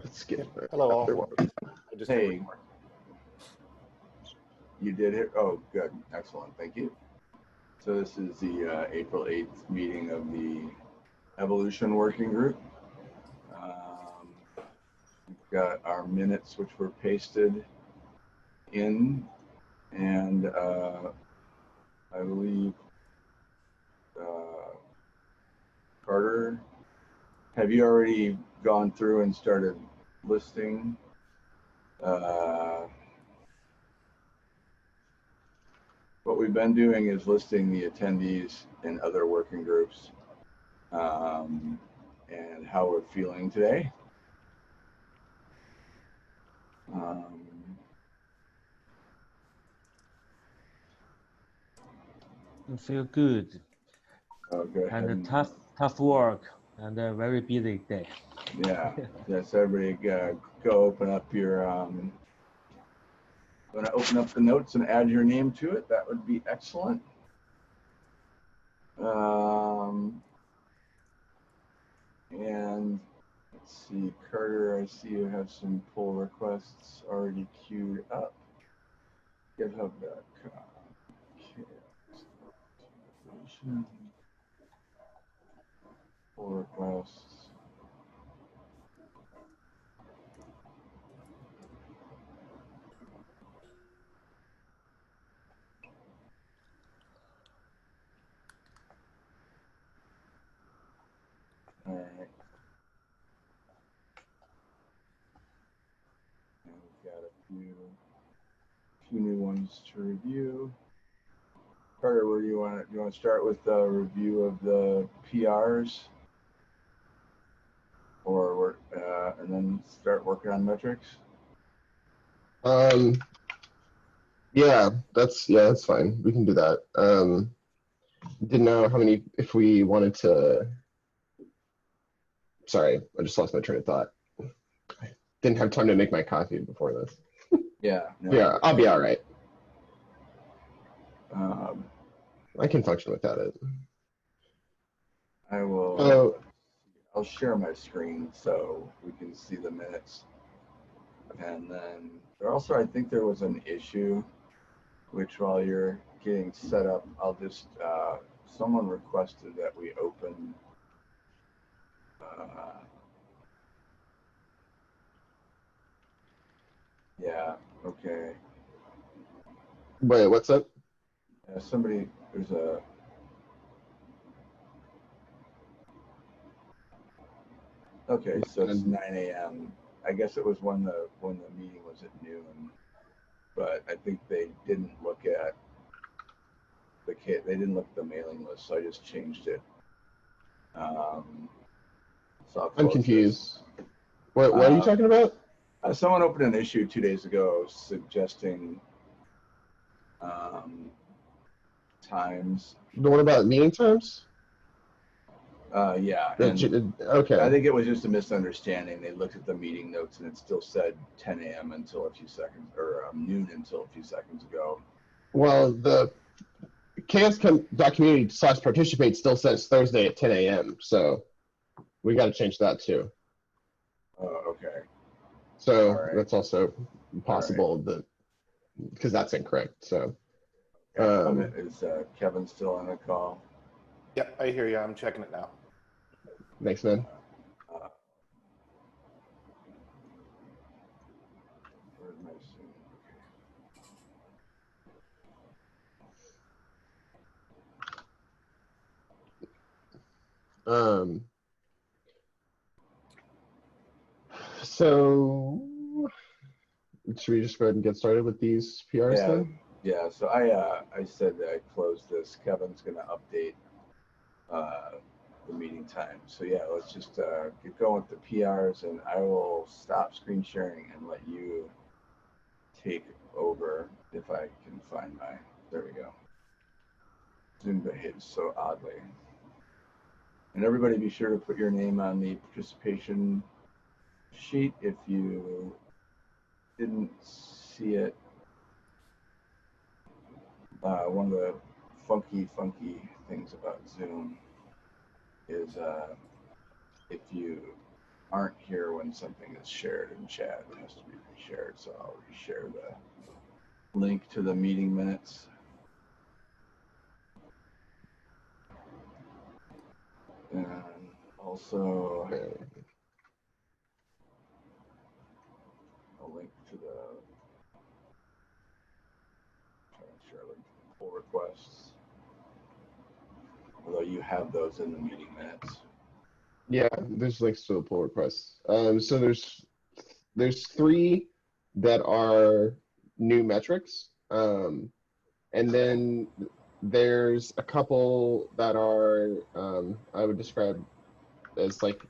Let's get Hello all. after one. I just Hey, you did it? Oh, good. Excellent. Thank you. So this is the April 8th meeting of the Evolution Working Group. We've got our minutes, which were pasted in, and I believe Carter, have you already gone through and started listing? What we've been doing is listing the attendees in other working groups and how we're feeling today. I feel good. Go ahead And tough work and a very busy day. Yeah, yes, everybody go open up your, going to open up the notes and add your name to it. That would be excellent. And let's see, Carter, I see you have some pull requests already queued up. GitHub.com. Pull requests. All right. And we've got a few new ones to review. Carter, where do you want to start with the review of the PRs, or and then start working on metrics? Yeah, that's fine. We can do that. Didn't know how many, if we wanted to. Sorry, I just lost my train of thought. Didn't have time to make my coffee before this. Yeah. No, Yeah, I'll be all right. Um, I can function without it. I will. Oh. I'll share my screen so we can see the minutes. And then there also, I think there was an issue, which while you're getting set up, I'll just, someone requested that we open yeah, okay. Wait, what's up? Somebody, there's a, okay, so it's 9 a.m. I guess it was when the meeting was at noon, but I think they didn't look at they didn't look at the mailing list, so I just changed it. So I'm confused. What are you talking about? Someone opened an issue 2 days ago suggesting times. The one about meeting times? Yeah. And okay. I think it was just a misunderstanding. They looked at the meeting notes and it still said 10 a.m. until a few seconds, or noon until a few seconds ago. Well, the chaos.community/participate still says Thursday at 10 a.m. So we got to change that too. Oh, okay. So right. That's also possible because that's incorrect. So is Kevin still on the call? Yep, I hear you. I'm checking it now. Thanks, man. Where's my So should we just go ahead and get started with these PRs then? Yeah, so I said that I closed this. Kevin's going to update the meeting time. So yeah, let's just get going with the PRs, and I will stop screen sharing and let you take over if I can find my, there we go. Zoom behaves so oddly. And everybody be sure to put your name on the participation sheet if you didn't see it. One of the funky things about Zoom is if you aren't here when something is shared in chat. It has to be reshared, so I'll reshare the link to the meeting minutes. And also a link to the share link to the pull requests. Although you have those in the meeting minutes. Yeah, there's links to the pull requests. So there's 3 that are new metrics. And then there's a couple that are, I would describe as like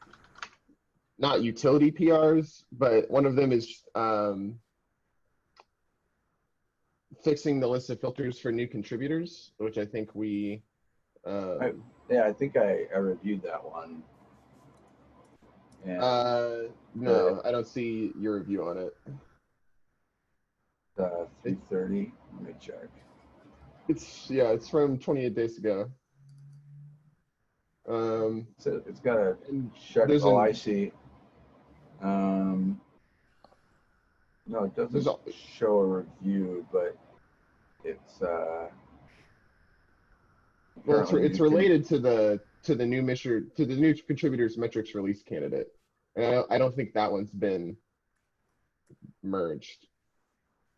not utility PRs, but one of them is fixing the list of filters for new contributors, which I think we. Yeah, I think I reviewed that one. And no, I don't see your review on it. 3:30. Let me check. It's from 28 days ago. So it's got a check. there's Oh, an- I see. No, it doesn't show a review, but it's well, it's apparently you can- related to the new contributors metrics release candidate, and I don't think that one's been merged,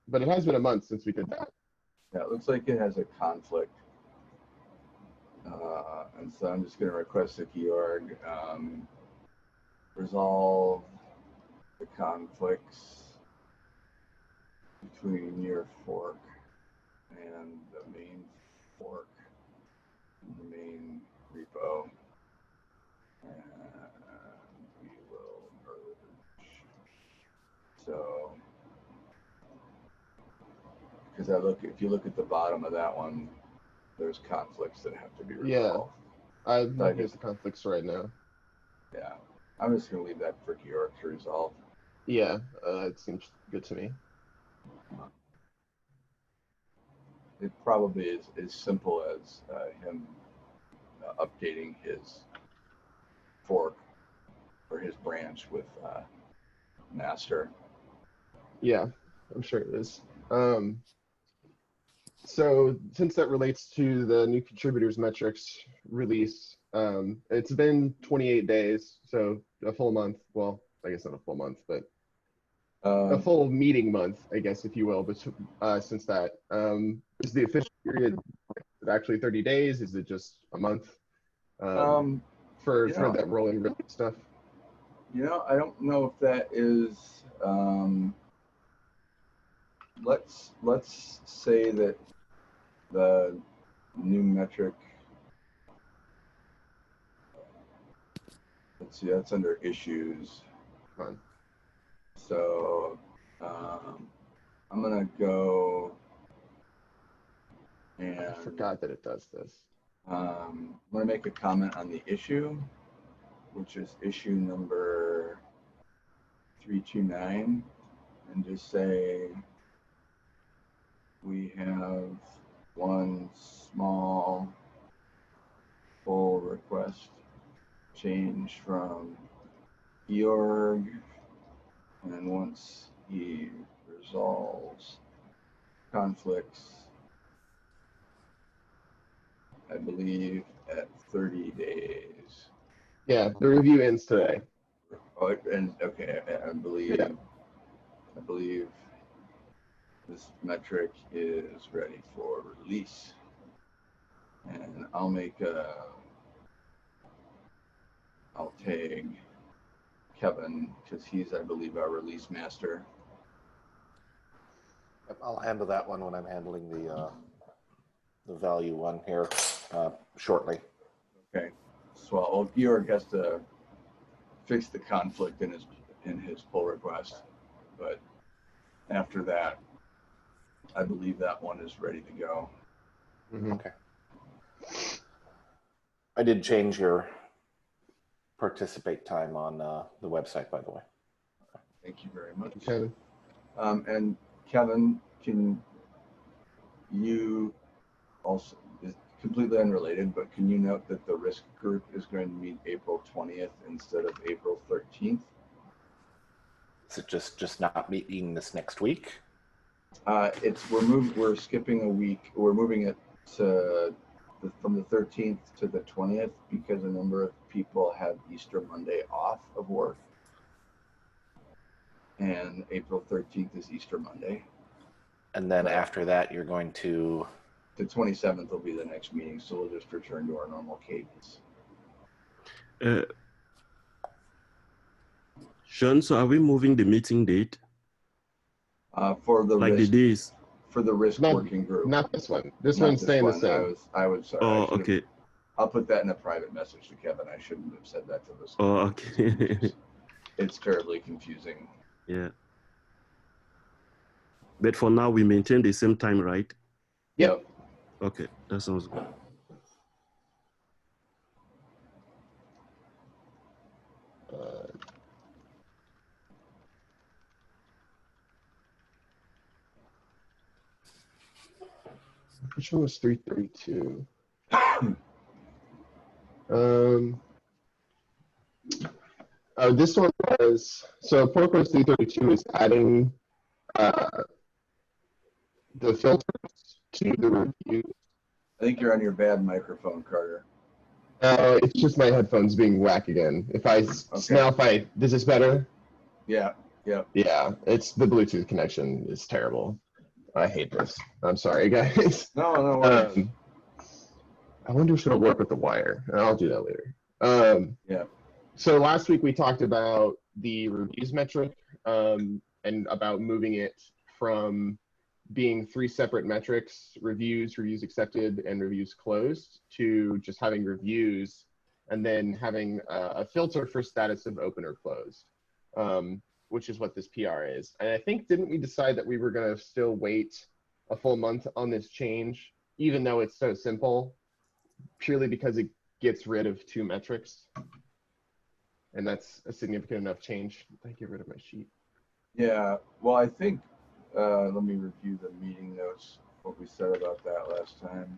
but it has been a month since we did that. Yeah, it looks like it has a conflict. And so I'm just going to request that Georg resolve the conflicts between your fork and the main fork, and the main repo. And we will merge. So, because if you look at the bottom of that one, there's conflicts that have to be resolved. Yeah, I'm looking at the conflicts right now. Yeah, I'm just going to leave that for Georg to resolve. Yeah, it seems good to me. It probably is as simple as him updating his fork or his branch with master. Yeah, I'm sure it is. So since that relates to the new contributors metrics release, it's been 28 days, so a full month. Well, I guess not a full month, but a full meeting month, I guess, if you will. But since that, is the official period actually 30 days? Is it just a month for that rolling release stuff? I don't know if that is. Let's say that the new metric. Let's see, that's under issues. Fine. So I'm gonna go and I forgot that it does this. I'm gonna make a comment on the issue, which is issue number 329, and just say we have one small pull request change from Georg, and once he resolves conflicts, I believe at 30 days. Yeah, the review ends today. Oh, and okay, I believe this metric is ready for release. And I'll tag Kevin because he's, I believe, our release master. Yep, I'll handle that one when I'm handling the value one here shortly. Okay. So Georg has to fix the conflict in his pull request, but after that, I believe that one is ready to go. Mm-hmm. Okay. I did change your participate time on the website, by the way. Thank you very much. Kevin. And Kevin, can you also, is completely unrelated, but can you note that the risk group is going to meet April 20th instead of April 13th? Is it just not meeting this next week? We're skipping a week. We're moving it to from the 13th to the 20th because a number of people have Easter Monday off of work. And April 13th is Easter Monday. And then after that, you're going to... The 27th will be the next meeting, so we'll just return to our normal cadence. Sean, so are we moving the meeting date? For the like risk, the days? for the risk working group. Not this one. This Not one's staying the same. I was sorry. Oh, okay. I'll put that in a private message to Kevin. I shouldn't have said that to this. Oh, okay. It's terribly confusing. Yeah. But for now, we maintain the same time, right? Yep. Okay, that sounds good. Which one was 332? This one was, so pull request 332 is adding the filters to the review. I think you're on your bad microphone, Carter. It's just my headphones being whack again. Is this better? Yeah, yeah. Yeah, it's the Bluetooth connection is terrible. I hate this. I'm sorry, guys. No worries. I wonder if it'll work with the wire. I'll do that later. Yeah. So last week we talked about the reviews metric and about moving it from being 3 separate metrics, reviews accepted, and reviews closed, to just having reviews and then having a filter for status of open or closed, which is what this PR is. And I think, didn't we decide that we were going to still wait a full month on this change, even though it's so simple, purely because it gets rid of 2 metrics? And that's a significant enough change. I get rid of my sheet. Yeah, well, I think, let me review the meeting notes, what we said about that last time.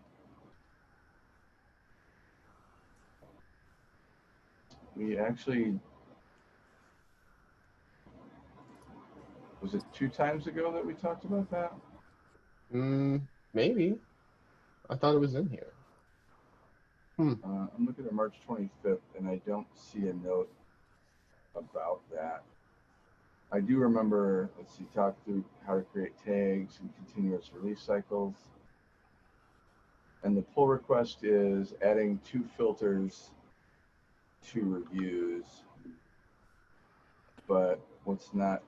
We actually, was it 2 times ago that we talked about that? Maybe. I thought it was in here. I'm looking at March 25th, and I don't see a note about that. I do remember, let's see, talk through how to create tags and continuous release cycles. And the pull request is adding 2 filters to reviews. But what's not,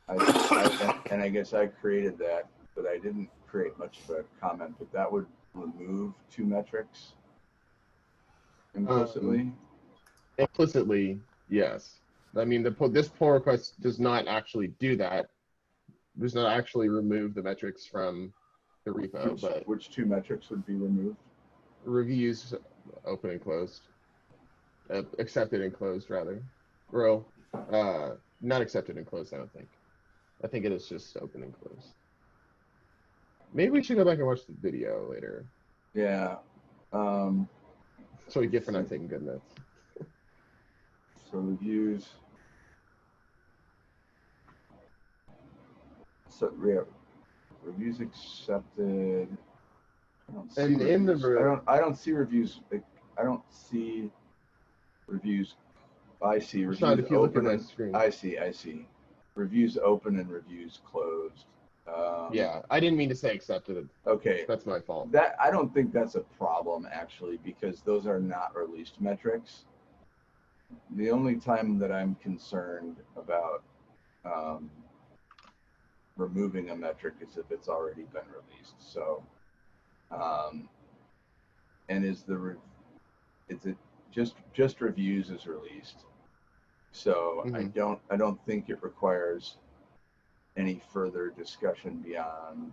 and I guess I created that, but I didn't create much of a comment, but that would remove 2 metrics implicitly. Implicitly, yes. I mean, this pull request does not actually do that. Does not actually remove the metrics from the repo, Which 2 metrics would be removed? Reviews open and closed, accepted and closed rather. Well, not accepted and closed. I don't think. I think it is just open and closed. Maybe we should go back and watch the video later. Yeah. So we get for not taking good notes. So reviews. So reviews accepted. I don't see reviews. I don't see reviews. I don't see reviews. I see reviews if you look at my screen. I see. Reviews open and reviews closed. Yeah, I didn't mean to say accepted. Okay, that's my fault. That I don't think that's a problem actually, because those are not released metrics. The only time that I'm concerned about removing a metric is if it's already been released. So, and is it just reviews is released? So I don't think it requires any further discussion beyond,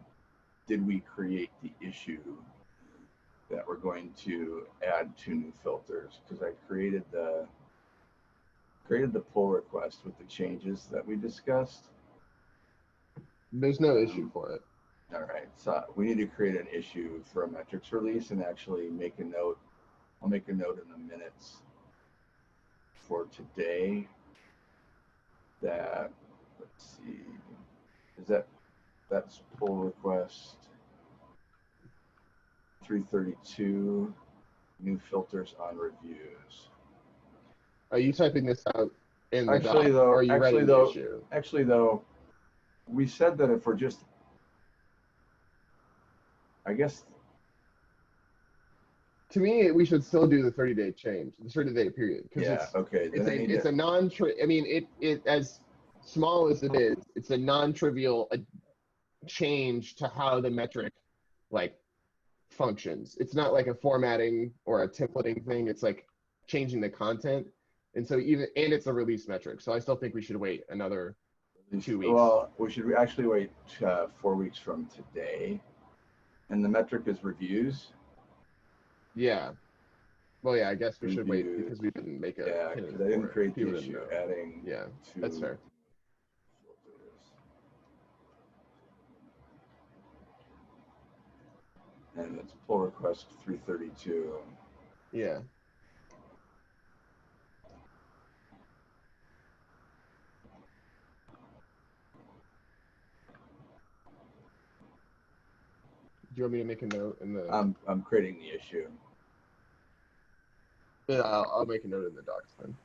did we create the issue that we're going to add 2 new filters? Because I created the pull request with the changes that we discussed. There's no issue for it. All right, so we need to create an issue for a metrics release and actually make a note. I'll make a note in the minutes for today that, let's see, that's pull request 332, new filters on reviews. Are you typing this out in the Actually, doc, though, or are you writing the issue? Actually, though, we said that if we're just, I guess. To me, we should still do the 30-day change, the 30-day period, because Yeah, okay. Then I need it's to, a I mean, it as small as it is, it's a non-trivial change to how the metric like functions. It's not like a formatting or a templating thing. It's like changing the content, and so and it's a release metric. So I still think we should wait another 2 weeks. well, we should actually wait 4 weeks from today. And the metric is reviews. Yeah. Well, yeah, I guess we should wait Reviews. because we didn't make a Yeah, pin in because I didn't for it. create People the didn't issue. know. Adding. Yeah, that's fair. Filters. And it's pull request 332. Yeah. Do you want me to make a note in the? I'm creating the issue. Yeah, I'll make a note in the docs then.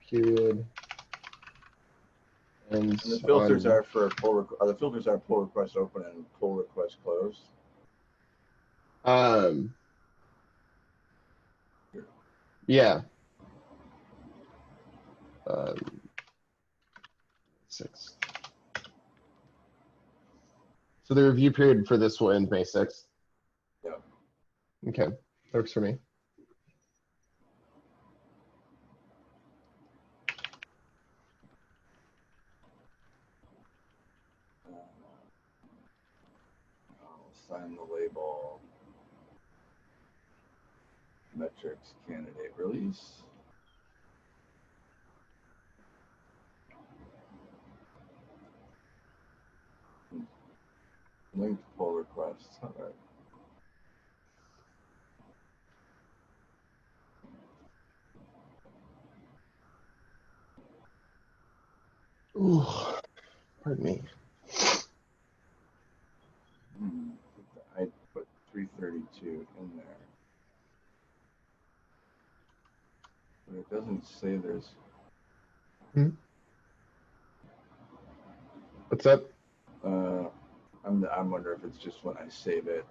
Period. And the filters are for the filters are pull request open and pull request closed. Yeah. 6. So the review period for this will end May 6th. Yeah. Okay, works for me. I'll assign the label metrics candidate release. Linked pull requests. All right. Ooh, pardon me. I put 332 in there. But it doesn't say there's. What's up? I'm wondering if it's just when I save it.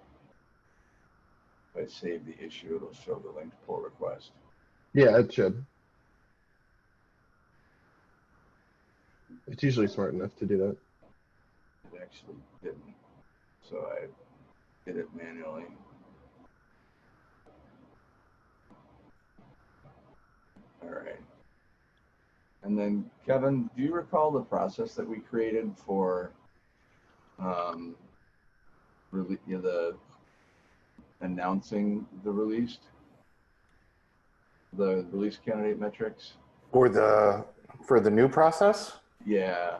If I save the issue, it'll show the linked pull request. Yeah, it should. It's usually smart enough to do that. It actually didn't, so I did it manually. All right. And then, Kevin, do you recall the process that we created for the announcing the release candidate metrics? For the new process? Yeah.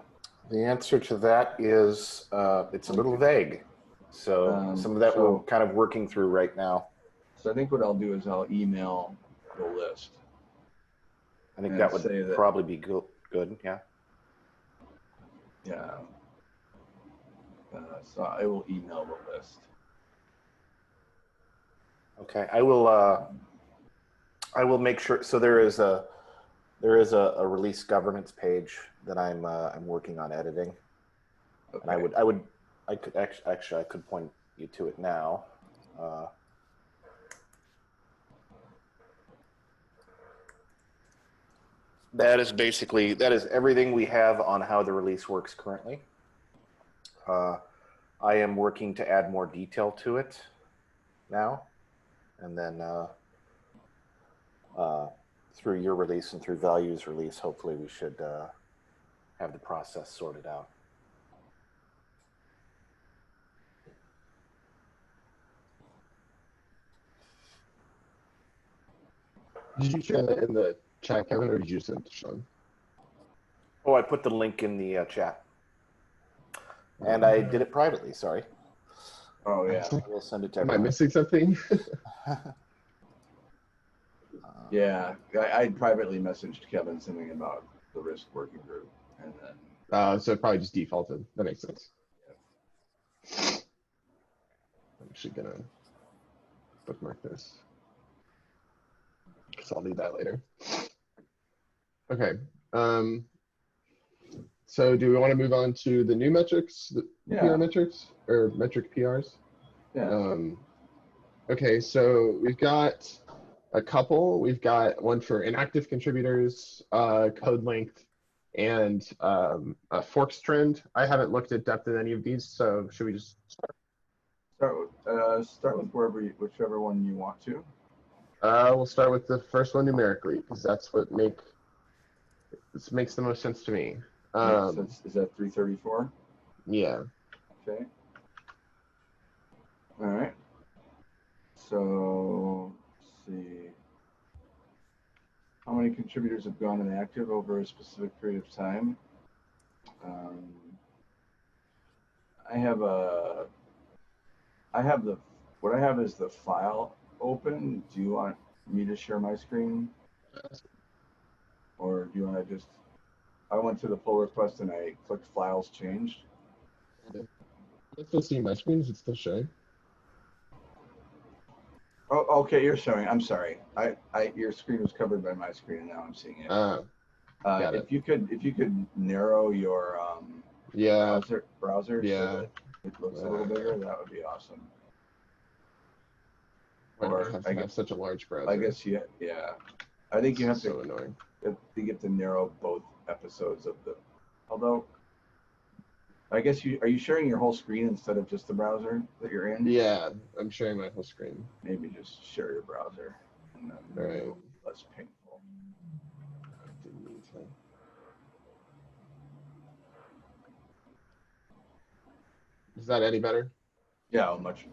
The answer to that is it's a little vague. So some of that we're kind of working through right now. So I think what I'll do is I'll email the list. I think that would probably be good, yeah. Yeah. So I will email the list. Okay, I will make sure. So there is a release governance page that I'm working on editing, Okay. and I could point you to it now. That is everything we have on how the release works currently. I am working to add more detail to it now, and then through your release and through Value's release, hopefully we should have the process sorted out. Did you share that in the chat, Kevin, or did you send it to Sean? Oh, I put the link in the chat. And I did it privately, sorry. Oh yeah. I will send it to Am I everyone. missing something? Yeah, I privately messaged Kevin something about the risk working group, and then So it probably just defaulted. That makes sense. I'm actually gonna bookmark this because I'll need that later. Okay. So do we want to move on to the new metrics, the Yeah. PR metrics or metric PRs? yeah. Okay, so we've got a couple. We've got one for inactive contributors, code length, and a forks trend. I haven't looked at depth in any of these, so should we just Start with whichever one you want to. we'll start with the first one numerically, because that's what this makes the most sense to me. So is that 334? Yeah. Okay. All right. So let's see. How many contributors have gone inactive over a specific period of time? What I have is the file open. Do you want me to share my screen? Or do you want to just, I went to the pull request and I clicked files changed. I'm still seeing my screen. Is it still showing? Oh, okay, you're showing. I'm sorry. Your screen was covered by my screen and now I'm seeing it. Got it. If you could narrow your Yeah. browser Yeah. so that it looks a little bigger, that would be awesome. Why do I have to have such a large browser? I guess yeah. I think you have so annoying. You get to narrow both episodes of the. Although, I guess are you sharing your whole screen instead of just the browser that you're in? Yeah, I'm sharing my whole screen. Maybe just share your browser, and then Right. it'll be less painful. Is that any better? Yeah, much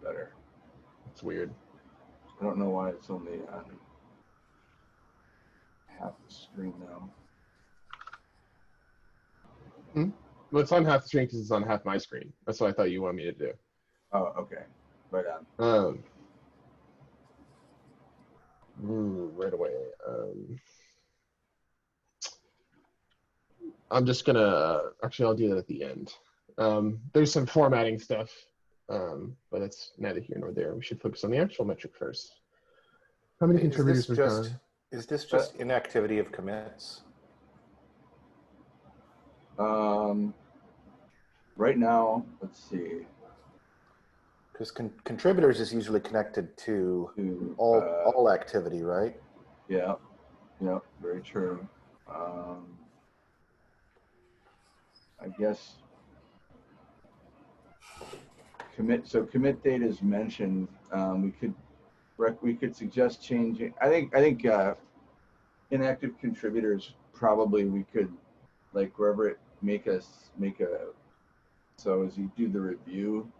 better. It's weird. I don't know why it's only on half the screen now. Well, it's on half the screen because it's on half my screen. That's what I thought you wanted me to do. Oh, okay. Right on. Right away. I'm just gonna actually I'll do that at the end. There's some formatting stuff, but it's neither here nor there. We should focus on the actual metric first. How many contributors we've got? Is this just inactivity of commits? Right now, let's see. Because contributors is usually connected to all activity, right? Yeah, very true. I guess commit date is mentioned. We could suggest changing. I think inactive contributors probably we could like wherever it make a so as you do the review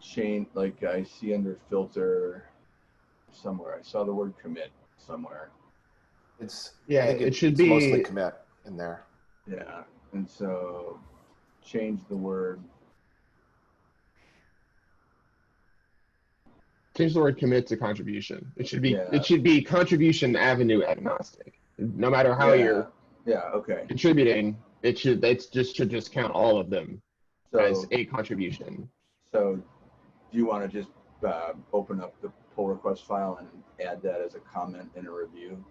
change, like I see under filter somewhere I saw the word commit somewhere. It should be mostly commit in there. Yeah, and so change the word. Change the word commit to contribution. It should be contribution avenue agnostic. No matter how you're contributing, it should just count all of them as a contribution. So do you want to just open up the pull request file and add that as a comment in a review?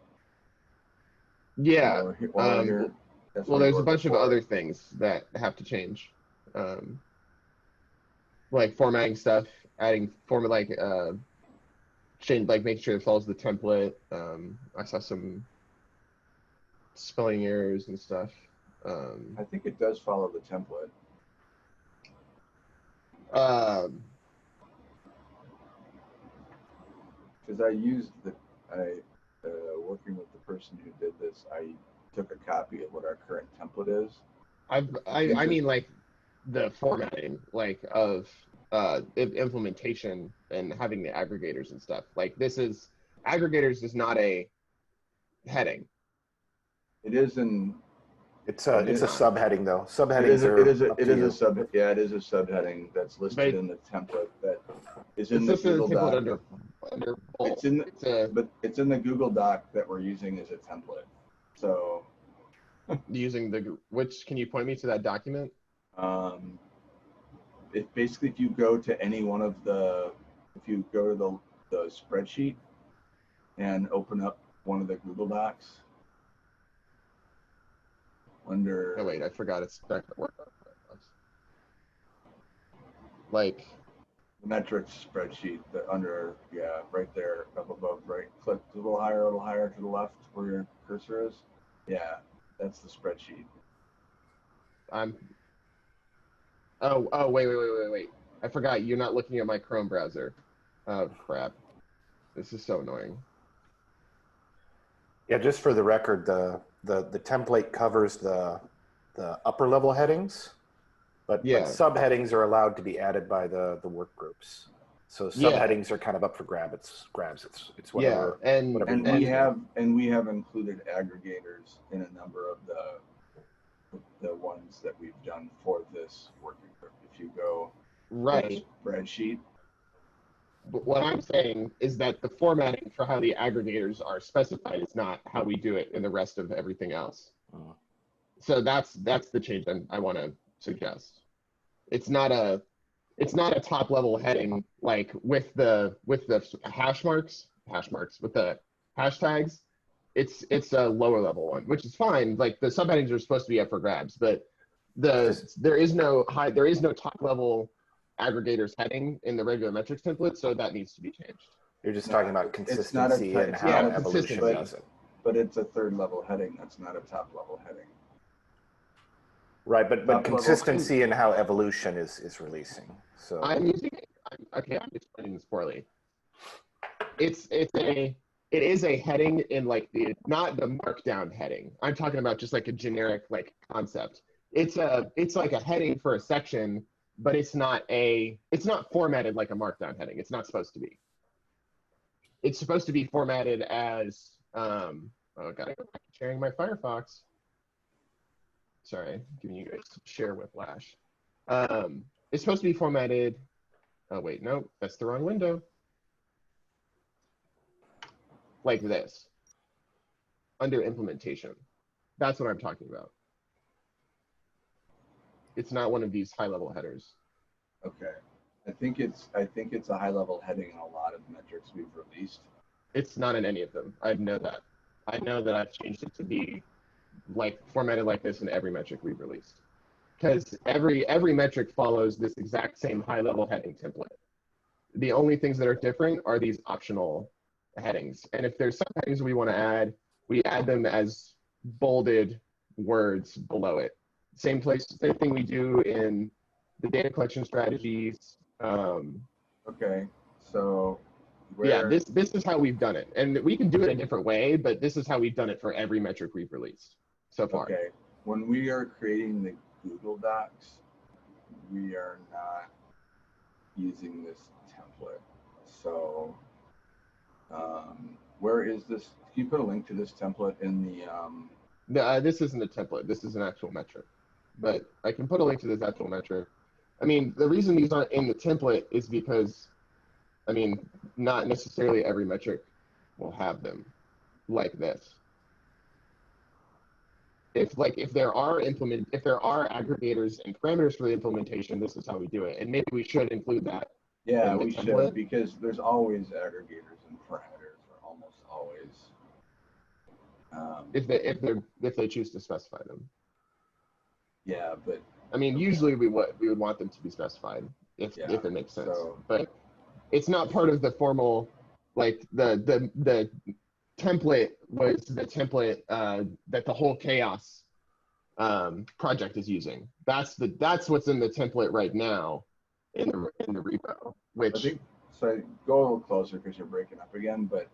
Yeah. Well, there's a bunch of other things that have to change, like formatting stuff, adding format, change, like making sure it follows the template. I saw some spelling errors and stuff. I think it does follow the template. Because I used working with the person who did this, I took a copy of what our current template is. I mean like the formatting, like of implementation and having the aggregators and stuff. Like aggregators is not a heading. It is in It's a subheading though. It Subheadings is are it is up it to is you. a sub yeah it is a subheading that's listed But in the template that is it's in the listed in the Google template Doc. under bold. It's in It's a but it's in the Google Doc that we're using as a template. So using the which can you point me to that document? it basically if you go to any one of the if you go to the spreadsheet and open up one of the Google Docs under Oh wait, I forgot it's back at work. Like the metrics spreadsheet that under right there up above, right click a little higher to the left where your cursor is. Yeah, that's the spreadsheet. Oh wait. I forgot you're not looking at my Chrome browser. Oh crap. This is so annoying. Yeah, just for the record, the template covers the upper level headings, but subheadings are allowed to be added by the work groups. So subheadings are kind of up for grabs. It's whatever. Yeah, and we have included aggregators in a number of the ones that we've done for this working group. If you go right spreadsheet. But what I'm saying is that the formatting for how the aggregators are specified is not how we do it in the rest of everything else. So that's the change I want to suggest. It's not a top level heading like with the hash marks with the hashtags. It's a lower level one, which is fine. Like the subheadings are supposed to be up for grabs, but there is no top level aggregators heading in the regular metrics template, so that needs to be changed. You're just talking about consistency and how evolution does it. But it's a third level heading. That's not a top level heading. Right, but consistency in how evolution is releasing. So I'm using it. I'm explaining this poorly. It is a heading in like not the markdown heading. I'm talking about just like a generic like concept. It's like a heading for a section, but it's not formatted like a markdown heading. It's not supposed to be. It's supposed to be formatted as gotta go back to sharing my Firefox. Sorry, giving you guys share whiplash. It's supposed to be formatted. Oh wait, no, that's the wrong window. Like this, under implementation. That's what I'm talking about. It's not one of these high-level headers. Okay, I think it's a high-level heading in a lot of metrics we've released. It's not in any of them. I know that. I know that I've changed it to be like formatted like this in every metric we've released, because every metric follows this exact same high-level heading template. The only things that are different are these optional headings, and if there's some headings we want to add, we add them as bolded words below it. Same thing we do in the data collection strategies. Okay, so this is how we've done it, and we can do it a different way, but this is how we've done it for every metric we've released so far. Okay, when we are creating the Google Docs, we are not using this template. So where is this? Can you put a link to this template in the No, this isn't a template. This is an actual metric, but I can put a link to this actual metric. I mean, the reason these aren't in the template is because, I mean, not necessarily every metric will have them like this. If there are aggregators and parameters for the implementation, this is how we do it, and maybe we should include that. Yeah, we should, because there's always aggregators and parameters, or almost always. If they choose to specify them. Yeah, but I mean, usually we would want them to be specified if it makes sense. But it's not part of the formal, like the template was the template that the whole CHAOSS project is using. That's what's in the template right now in the repo. So go a little closer because you're breaking up again. But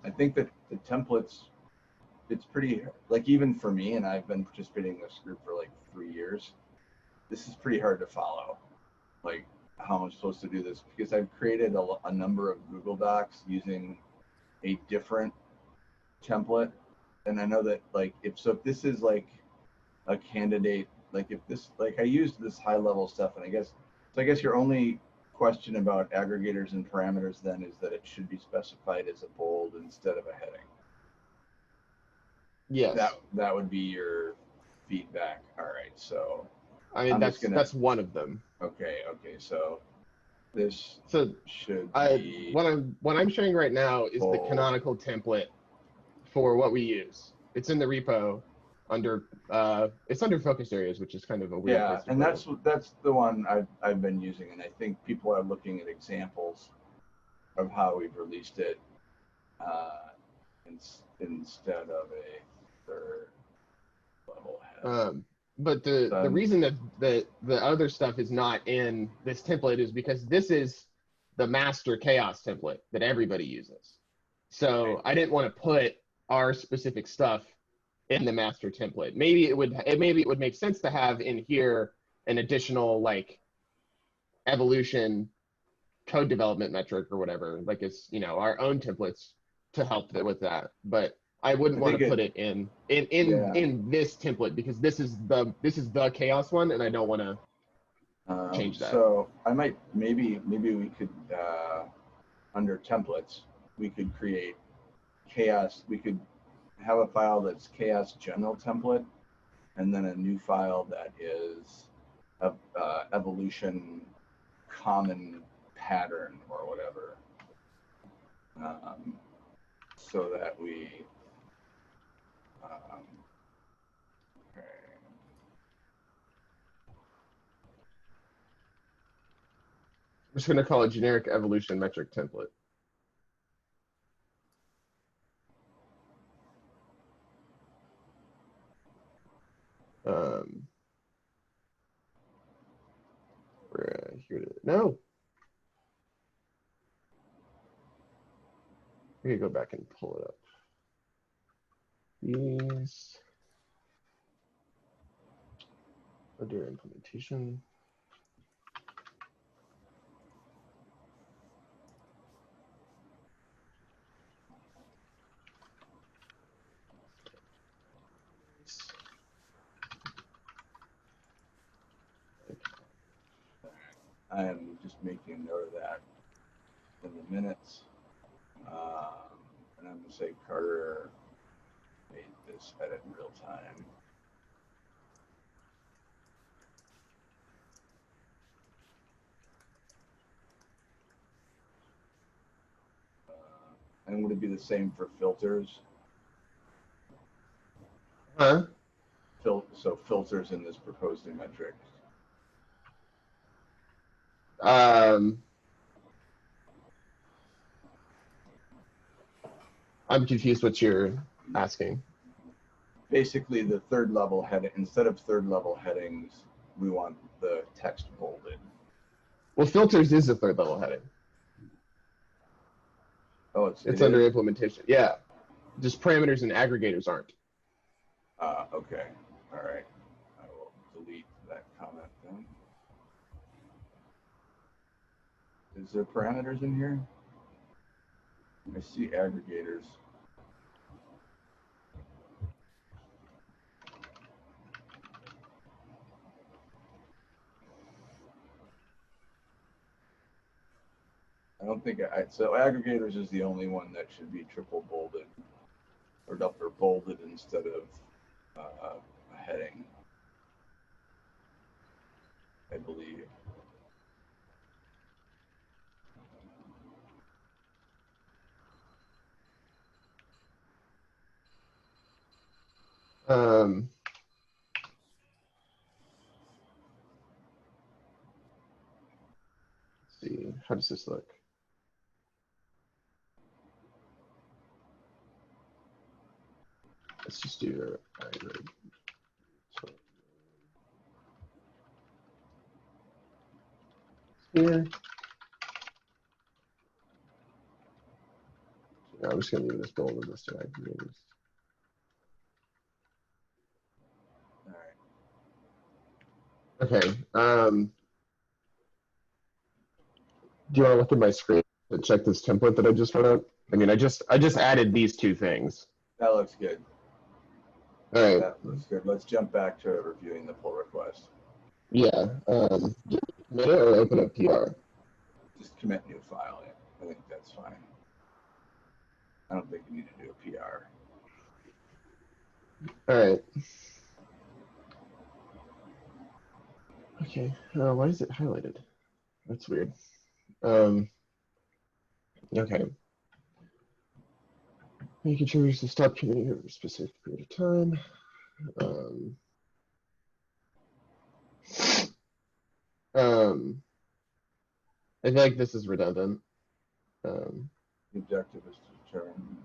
I think that the templates, it's pretty, like, even for me, and I've been participating in this group for like 3 years, this is pretty hard to follow, like how I'm supposed to do this, because I've created a number of Google Docs using a different template. And I know that, like, if this is like a candidate, like if this, like I used this high level stuff, and I guess your only question about aggregators and parameters then is that it should be specified as a bold instead of a heading. Yes. That would be your feedback. All right, so I mean, that's one of them. Okay, so this should be what I'm showing right now is bold. the canonical template for what we use. It's in the repo under it's under focus areas, which is kind of a weird place to and put it. that's the one I've been using, and I think people are looking at examples of how we've released it instead of a third level head. But the reason that the other stuff is not in this template is because this is the master chaos template that everybody uses. So I didn't want to put our specific stuff in the master template. Maybe it would make sense to have in here an additional like evolution code development metric or whatever, like it's, you know, our own templates to help with that. But I wouldn't want to put it in this template because this is the chaos one, and I don't want to change that. So I might maybe we could under templates we could create chaos. We could have a file that's chaos general template, and then a new file that is evolution common pattern or whatever, so that we okay. I'm just going to call it generic evolution metric template. Here it is. No. We can go back and pull it up. These under implementation. I am just making a note of that in the minutes. And I'm going to say Carter made this edit in real time. And would it be the same for filters? Huh? So filters in this proposed new metric. I'm confused what you're asking. Basically, the third level heading, instead of third level headings, we want the text bolded. Well, filters is a third level heading. Oh, it's under implementation. Yeah, just parameters and aggregators aren't. Okay. All right. I will delete that comment then. Is there parameters in here? I see aggregators. I don't think so aggregators is the only one that should be triple bolded or bolded instead of a heading, I believe. Let's see, how does this look? Let's just do a hybrid. Here. So I'm just going to leave this bold in this aggregators. Okay. Do you want to look at my screen and check this template that I just put up? I mean, I just added these two things. That looks good. All right. That's good. Let's jump back to reviewing the pull request. Yeah. Commit it or open up PR? Just commit new file. Yeah. I think that's fine. I don't think you need to do a PR. All right. Okay. Why is it highlighted? That's weird. Okay. Any contributors to stop committing over a specific period of time. I feel like this is redundant. The objective is to determine.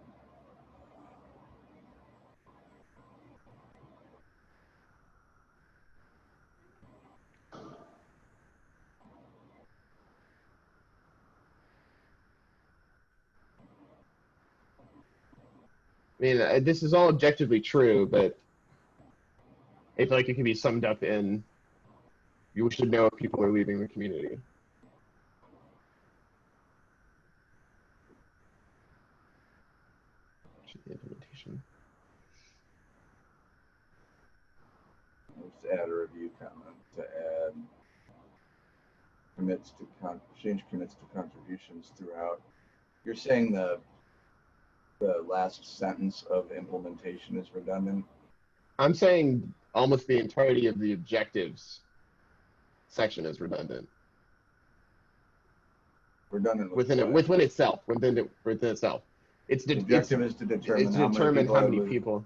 I mean, this is all objectively true, but I feel like it can be summed up in you should know if people are leaving the community. Implementation. Let's add a review comment to add commits to change commits to contributions throughout. You're saying the last sentence of implementation is redundant? I'm saying almost the entirety of the objectives section is redundant. Redundant within itself. It's the objective is to determine how many people.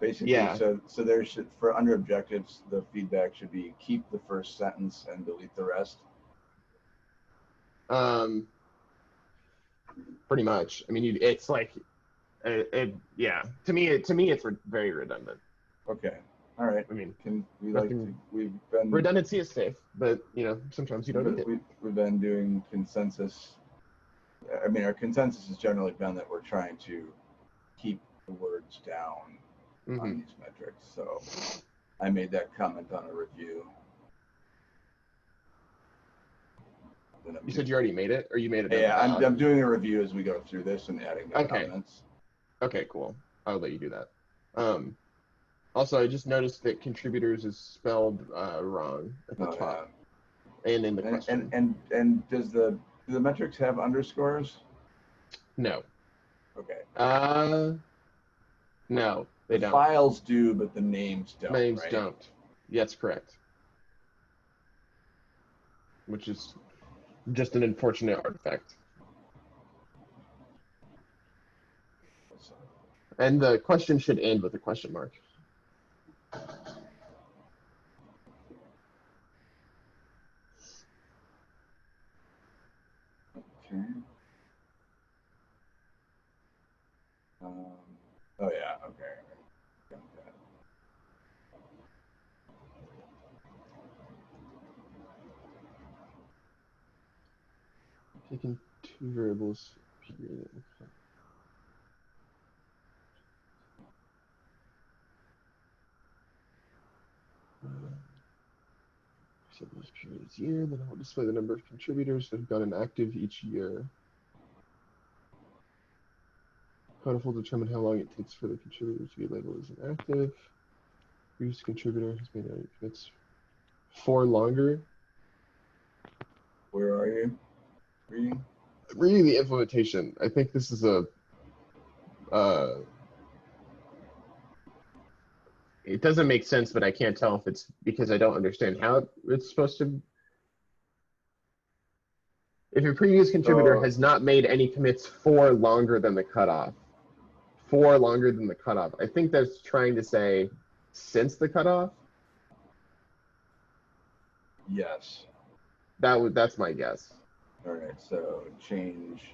Basically, yeah. So there should, for under objectives, the feedback should be keep the first sentence and delete the rest. Pretty much. I mean, it's like, yeah. To me, it's very redundant. Okay. All right. I mean, we've been redundancy is safe, but sometimes you don't need it. We've been doing consensus. I mean, our consensus has generally been that we're trying to keep the words down on these metrics. So I made that comment on a review. You said you already made it, or you made it? Yeah, I'm doing a review as we go through this and adding the comments. Okay, cool. I'll let you do that. Also, I just noticed that contributors is spelled wrong at the top and in the question. And do the metrics have underscores? No. Okay. No, they don't. Files do, but the names don't. Names don't. That's correct. Which is just an unfortunate artifact. And the question should end with a question mark. Okay. Oh yeah. Okay. Got that. Taking two variables. This period is year, then I'll display the number of contributors that have gotten active each year. How will determine how long it takes for the contributor to be labeled as inactive. Previous contributor has made any commits for longer. Where are you reading? Reading the implementation. I think this is a it doesn't make sense, but I can't tell if it's because I don't understand how it's supposed to. If your previous contributor has not made any commits for longer than the cutoff, I think that's trying to say since the cutoff. Yes. That's my guess. All right, so change.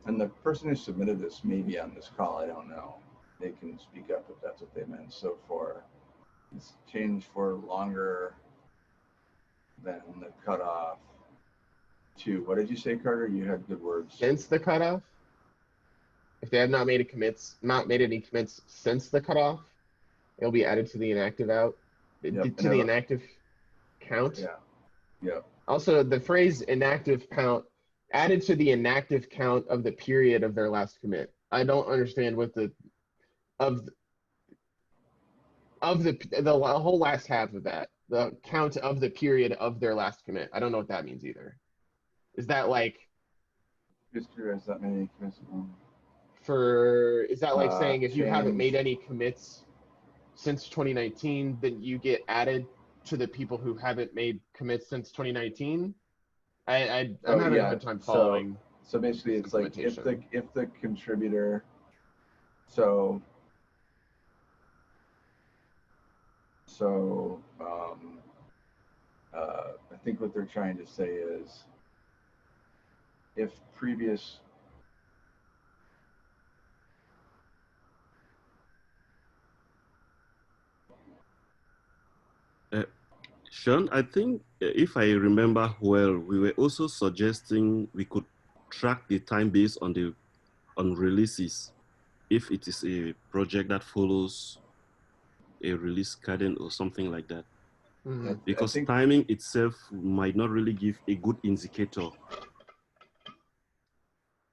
And the person who submitted this may be on this call, I don't know. They can speak up if that's what they meant. So for this change for longer than the cutoff to, what did you say, Carter? You had good words. Since the cutoff? If they have not made any commits since the cutoff, it'll be added to the inactive to the inactive count. Yeah. Yeah. Also, the phrase inactive count added to the inactive count of the period of their last commit. I don't understand what of the whole last half of that, the count of the period of their last commit. I don't know what that means either. Is that like History has that many commits. is that like saying if you haven't Change. made any commits since 2019, then you get added to the people who haven't made commits since 2019? I'm having a hard time following. So basically, it's like if the contributor, so I think what they're trying to say is if previous Sean, I think if I remember well, we were also suggesting we could track the time based on releases, if it is a project that follows a release cadence or something like that. Mm-hmm. Because timing itself might not really give a good indicator.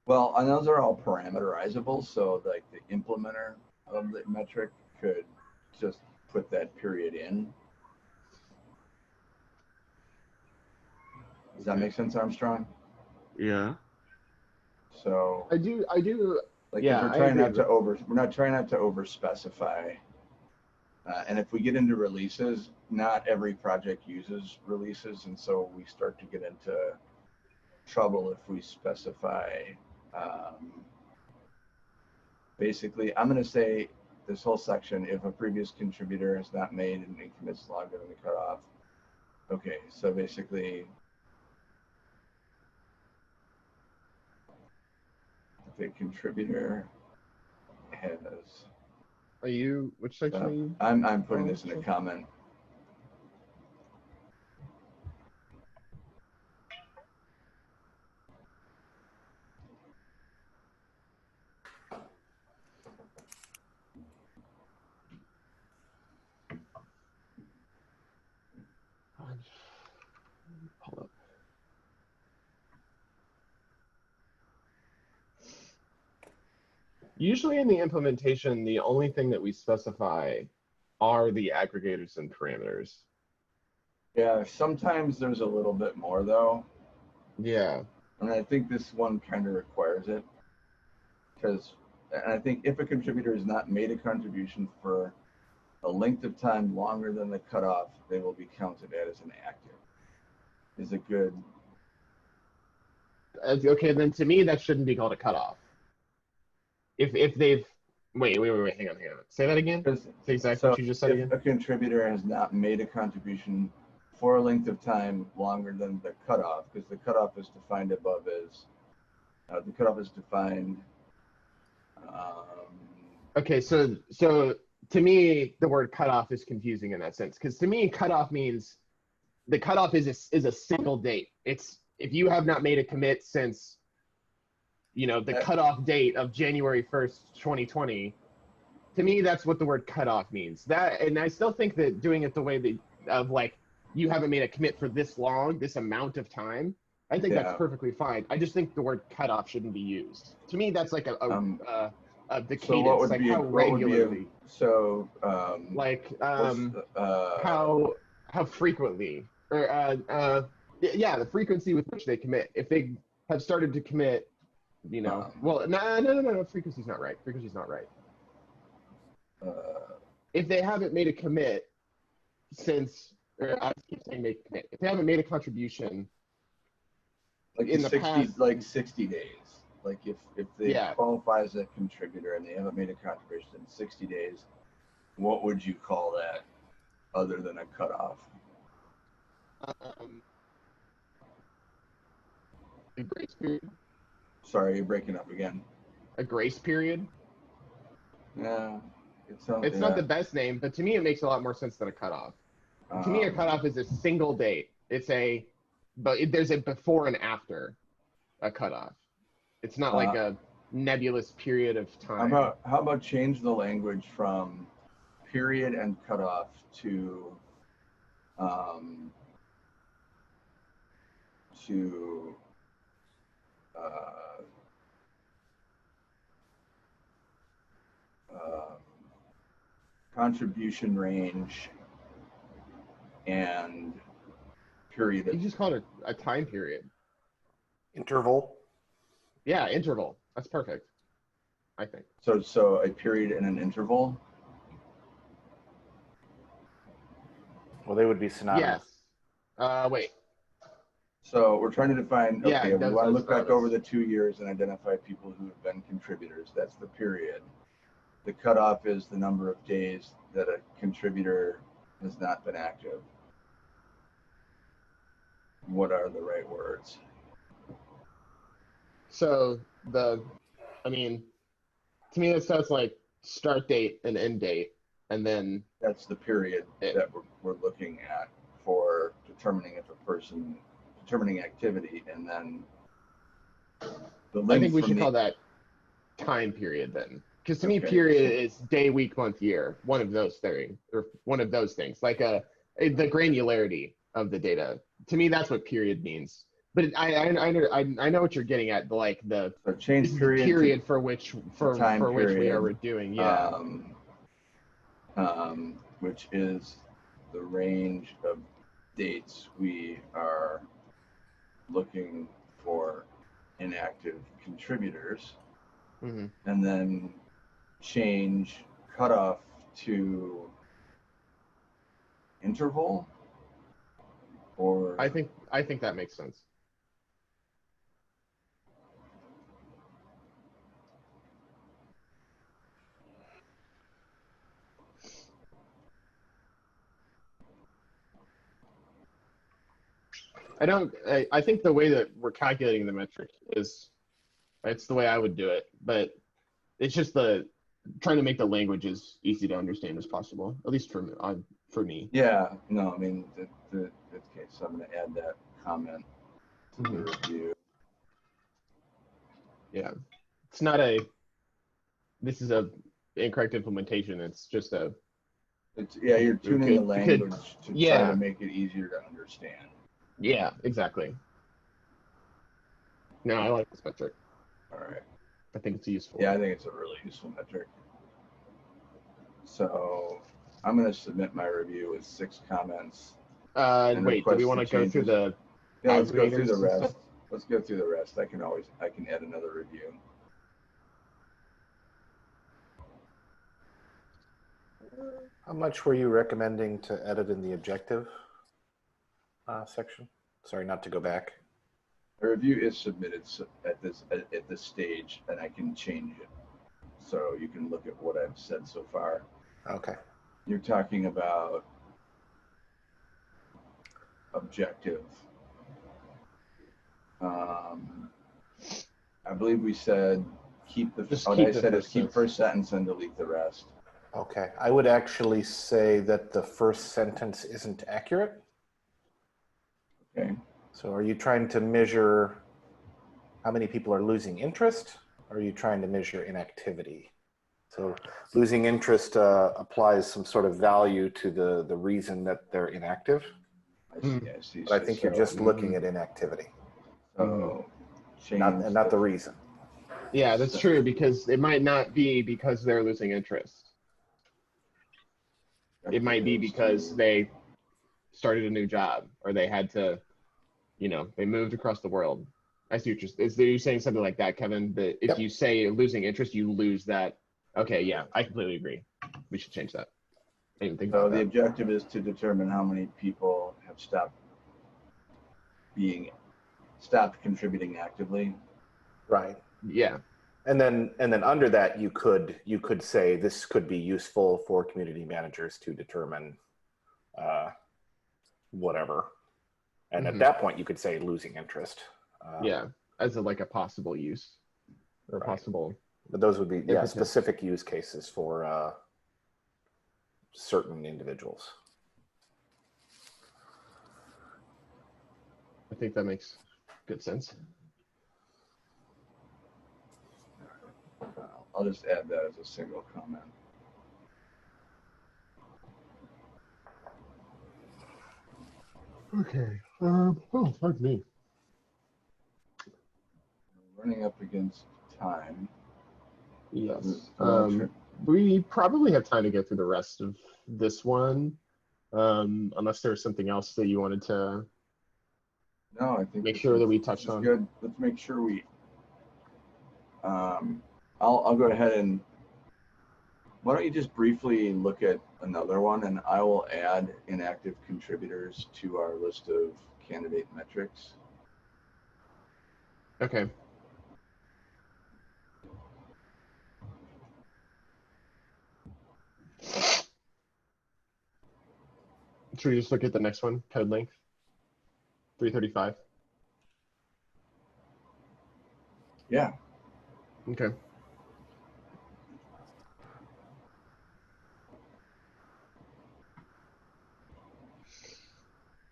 Well, and those are all parameterizable, so like the implementer of the metric could just put that period in. Does that make sense, Armstrong? Yeah. So I do. like, yeah, we're not trying not to over specify. And if we get into releases, not every project uses releases, and so we start to get into trouble if we specify. Basically, I'm going to say this whole section, if a previous contributor has not made any commits longer than the cutoff. Okay, so basically, if a contributor has. Are you? Which section are you? I'm putting this in a comment. Pull up. Usually in the implementation, the only thing that we specify are the aggregators and parameters. Yeah, sometimes there's a little bit more though. Yeah. And I think this one kind of requires it. Because, and I think if a contributor has not made a contribution for a length of time longer than the cutoff, they will be counted as an active. Is a good. Okay, then to me that shouldn't be called a cutoff. If they've wait, hang on. Say that again. Say exactly what you just said again. If a contributor has not made a contribution for a length of time longer than the cutoff, because the cutoff is defined above as the cutoff is defined. Okay, so to me the word cutoff is confusing in that sense, because to me cutoff means the cutoff is a single date. It's if you have not made a commit since the cutoff date of January 1st, 2020. To me, that's what the word cutoff means. That, and I still think that doing it the way that of like you haven't made a commit for this long, this amount of time, I think that's perfectly fine. I just think the word cutoff shouldn't be used. To me, that's like the cadence, so what would like be how regularly. How frequently, or yeah, the frequency with which they commit. If they have started to commit, well, no, frequency's not right. If they haven't made a commit since, or I keep saying make a commit, if they haven't made a contribution like in the 60, past, like 60 days, like if they qualify as a contributor and they haven't made a contribution in 60 days, what would you call that other than a cutoff? A grace period. Sorry, you're breaking up again. A grace period? Yeah. It's not the best name, but to me it makes a lot more sense than a cutoff. To me, a cutoff is a single date. But there's a before and after a cutoff. It's not like a nebulous period of time. How about change the language from period and cutoff to contribution range and period. You just call it a time period. Interval. Yeah, interval. That's perfect, I think. So a period and an interval? Well, they would be synonymous. Yes. Wait. So we're trying to define, Yeah, okay, we want to look back synonymous. over the 2 years and identify people who have been contributors. That's the period. The cutoff is the number of days that a contributor has not been active. What are the right words? So I mean, to me, it sounds like start date and end date, and then That's the period that we're looking at for determining if a person, determining activity, and then the length. I think we should call that time period then, because to me, period is day, week, month, year. One of those things, like the granularity of the data. To me, that's what period means. But I know what you're getting at, like the change period for which we are doing, yeah. Which is the range of dates we are looking for inactive contributors, Mm-hmm. and then change cutoff to interval, or I think that makes sense. I think the way that we're calculating the metric it's the way I would do it, but it's just trying to make the language as easy to understand as possible, at least for me. Yeah, no, I mean, okay, so I'm going to add that comment to the review. Yeah, it's not this is a incorrect implementation. It's just you're tuning the language to try to make it easier to understand. Yeah, exactly. No, I like this metric. All right. I think it's useful. Yeah, I think it's a really useful metric. So I'm going to submit my review with 6 comments. Wait, do we want to go through the? Yeah, let's go through the rest. Let's go through the rest. I can add another review. How much were you recommending to edit in the objective section? Sorry, not to go back. The review is submitted at this stage, and I can change it. So you can look at what I've said so far. Okay. You're talking about objective. I believe we said keep first sentence and delete the rest. Okay. I would actually say that the first sentence isn't accurate. Okay. So are you trying to measure how many people are losing interest, or are you trying to measure inactivity? So losing interest applies some sort of value to the reason that they're inactive. I see. But I think you're just looking at inactivity. Not the reason. Yeah, that's true, because it might not be because they're losing interest. It might be because they started a new job, or they had to, they moved across the world. I see what you're saying something like that, Kevin, that if you say losing interest, you lose that. Okay, yeah, I completely agree. We should change that. I didn't think about that. The objective is to determine how many people have stopped contributing actively. Right. Yeah. And then under that, you could say this could be useful for community managers to determine whatever. And at that point, you could say losing interest. As a possible use or possible. But those would be specific use cases for certain individuals. I think that makes good sense. I'll just add that as a single comment. Okay. Pardon me. We're running up against time. Yes. we probably have time to get through the rest of this one, unless there's something else that you wanted to No, I think make sure that we touched on. Good. Let's make sure we. I'll go ahead and. Why don't you just briefly look at another one, and I will add inactive contributors to our list of candidate metrics. Okay. Should we just look at the next one? Code length. 335. Yeah. Okay.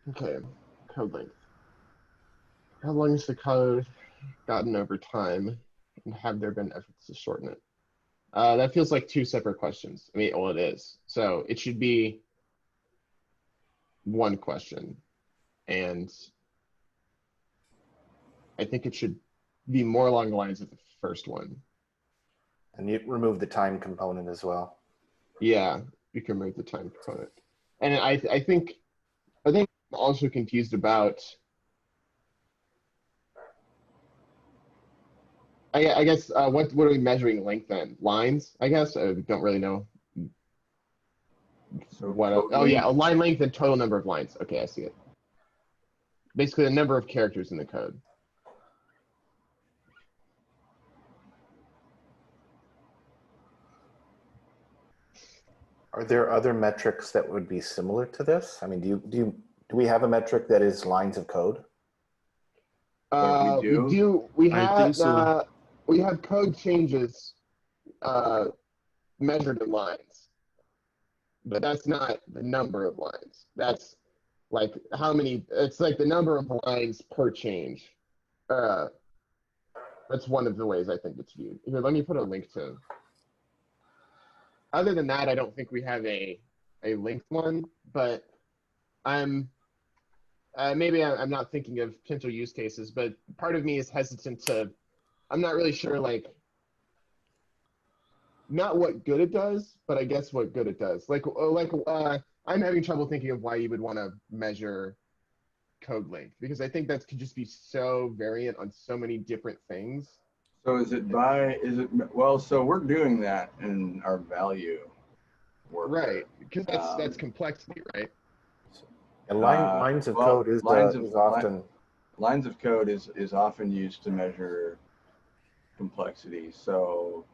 Okay. Code length. How long has the code gotten over time, and have there been efforts to shorten it? That feels like two separate questions. I mean, well, it is. So it should be one question, and I think it should be more along the lines of the first one. And you remove the time component as well. Yeah, you can remove the time component. And I think I'm also confused about. I guess what are we measuring length then? Lines, I guess. I don't really know. So What? Oh yeah, a line length and total number of lines. Okay, I see it. Basically, the number of characters in the code. Are there other metrics that would be similar to this? I mean, do we have a metric that is lines of code? We do. We I have think so. We have code changes measured in lines, but that's not the number of lines. That's like how many. It's like the number of lines per change. That's one of the ways I think it's viewed. Here, let me put a link to. Other than that, I don't think we have a linked one, but I'm maybe I'm not thinking of potential use cases, but part of me is hesitant to. I'm not really sure, like, not what good it does, but I guess what good it does. I'm having trouble thinking of why you would want to measure code length, because I think that could just be so variant on so many different things. So well, so we're doing that in our value work. Right, because that's complexity, right? And lines of code is often. Lines of code is often used to measure complexity. So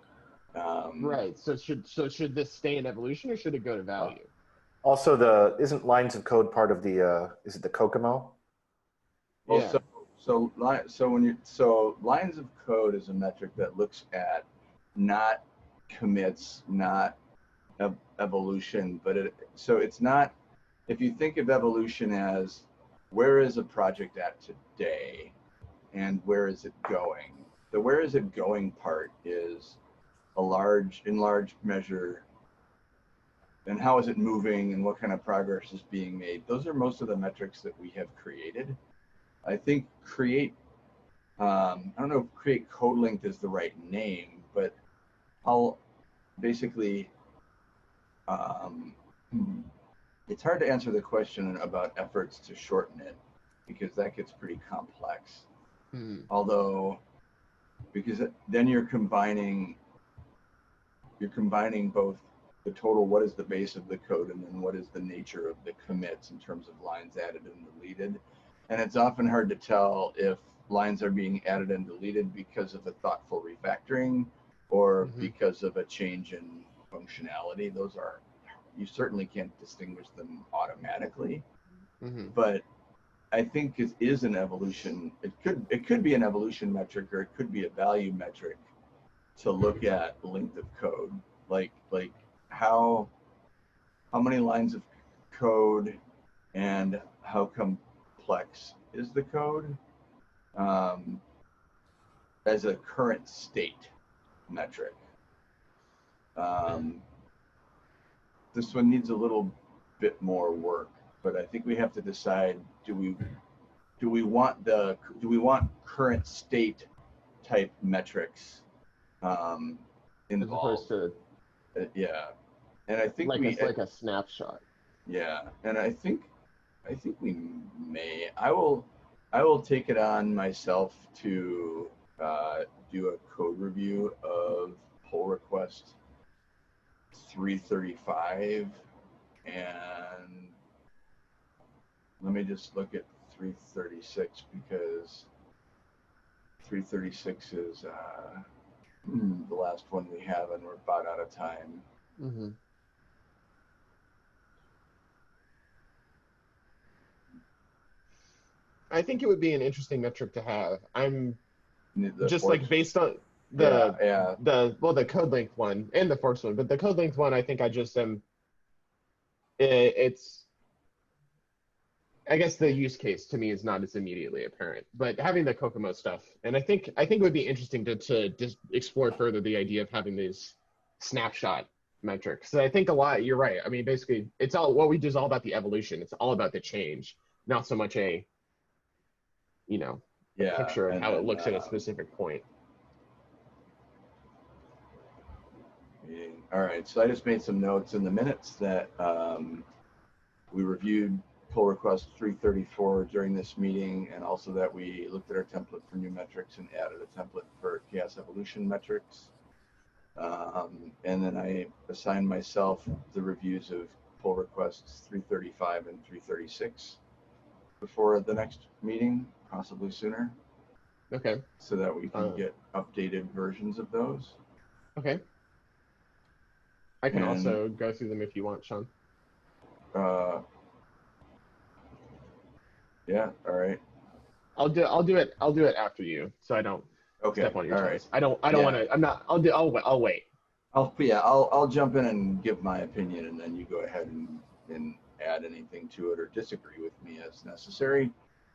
right. So should this stay in evolution, or should it go to value? Also, isn't lines of code part of the is it the Kokomo? Well, Yeah. So lines of code is a metric that looks at not commits, not evolution, but it's not. If you think of evolution as where is a project at today, and where is it going? The where is it going part is in large measure, and how is it moving, and what kind of progress is being made. Those are most of the metrics that we have created. I think I don't know if create code length is the right name, but I'll basically, it's hard to answer the question about efforts to shorten it, because that gets pretty complex. Although, because then you're combining both the total, what is the base of the code, and then what is the nature of the commits in terms of lines added and deleted. And it's often hard to tell if lines are being added and deleted because of a thoughtful refactoring or because of a change in functionality. You certainly can't distinguish them automatically. But I think it is an evolution. It could be an evolution metric, or it could be a value metric to look at length of code, like how many lines of code and how complex is the code as a current state metric. This one needs a little bit more work, but I think we have to decide: do we want current state type metrics involved, Yeah, and I think like it's like a snapshot. Yeah, and I think we may. I will take it on myself to do a code review of pull request 335, and let me just look at 336 because 336 is the last one we have, and we're about out of time. Mm-hmm. I think it would be an interesting metric to have. I'm just like based on the code length one and the force one, but the code length one, I think I just am. I guess the use case to me is not as immediately apparent, but having the Kokomo stuff, and I think it would be interesting to just explore further the idea of having these snapshot metrics. So I think a lot. You're right. I mean, basically, it's all what we do is all about the evolution. It's all about the change, not so much a picture of how it looks at a specific point. All right, so I just made some notes in the minutes that we reviewed pull request 334 during this meeting, and also that we looked at our template for new metrics and added a template for CHAOSS evolution metrics. And then I assigned myself the reviews of pull requests 335 and 336 before the next meeting, possibly sooner. Okay. So that we can get updated versions of those. Okay. I can also go through them if you want, Sean. Yeah. All right. I'll do it after you, so I don't step on your toes. Right. I don't want to. I'm not. I'll wait. I'll jump in and give my opinion, and then you go ahead and add anything to it or disagree with me as necessary.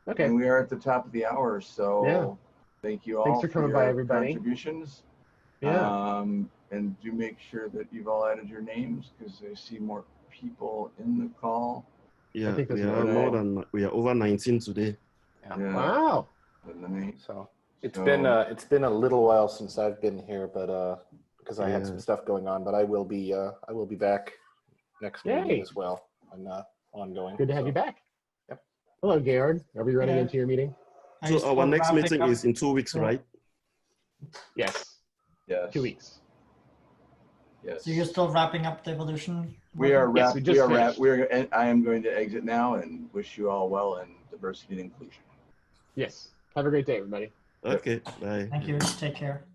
Okay. And we are at the top of the hour, so thank you all. Thanks for coming by, everybody. Contributions. Yeah. And do make sure that you've all added your names because I see more people in the call. Yeah, we are over 19 today. Yeah. Wow. So it's been a little while since I've been here, but because I had some stuff going on, but I will be back next meeting as well and ongoing. Good to have you back. Yep. Hello, Georg. Are we running into your meeting? So our next meeting is in 2 weeks, right? Yes. Yes. 2 weeks. Yes. So you're still wrapping up the evolution? We are Yes, we just finished. I am going to exit now and wish you all well in diversity and inclusion. Yes. Have a great day, everybody. Okay. Bye. Thank you. Take care.